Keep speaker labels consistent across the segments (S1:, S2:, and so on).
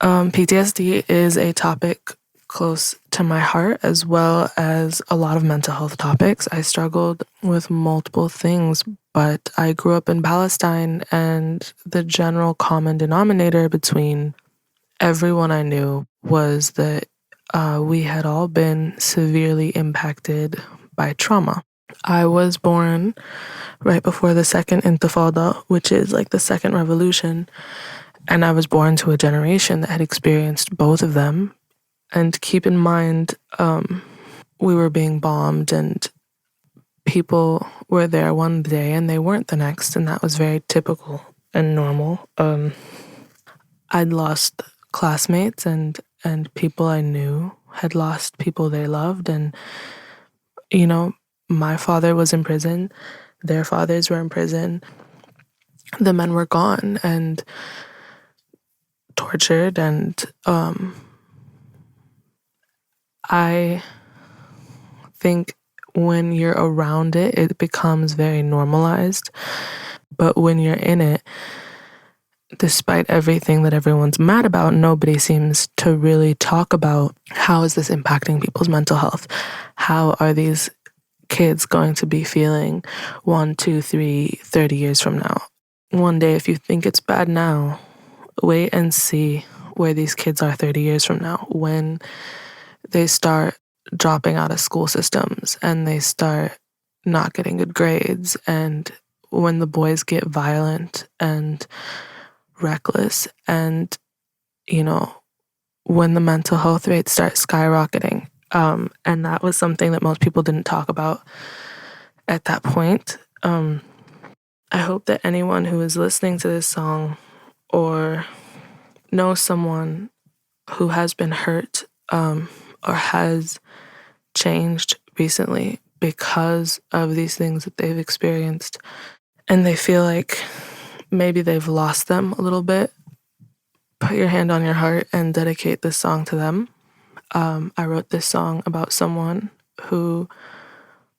S1: PTSD is a topic close to my heart, as well as a lot of mental health topics. I struggled with multiple things, but I grew up in Palestine, and the general common denominator between everyone I knew was that we had all been severely impacted by trauma. I was born right before the second Intifada, which is like the second revolution. And I was born to a generation that had experienced both of them. And keep in mind, we were being bombed and people were there one day and they weren't the next. And that was very typical and normal. I'd lost classmates and people I knew had lost people they loved. And, you know, my father was in prison. Their fathers were in prison. The men were gone and tortured, and I think when you're around it, it becomes very normalized. But when you're in it, despite everything that everyone's mad about, nobody seems to really talk about how is this impacting people's mental health? How are these kids going to be feeling 1, 2, 3, 30 years from now? One day, if you think it's bad now, wait and see where these kids are 30 years from now, when they start dropping out of school systems and they start not getting good grades, and when the boys get violent and reckless, and, you know, when the mental health rates start skyrocketing. And that was something that most people didn't talk about at that point. I hope that anyone who is listening to this song or knows someone who has been hurt or has changed recently because of these things that they've experienced, and they feel like maybe they've lost them a little bit, put your hand on your heart and dedicate this song to them. I wrote this song about someone who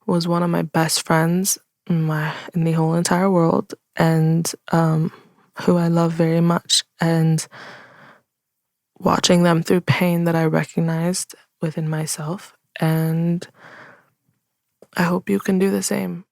S1: was one of my best friends in the whole entire world, and who I love very much, and watching them through pain that I recognized within myself. And I hope you can do the same.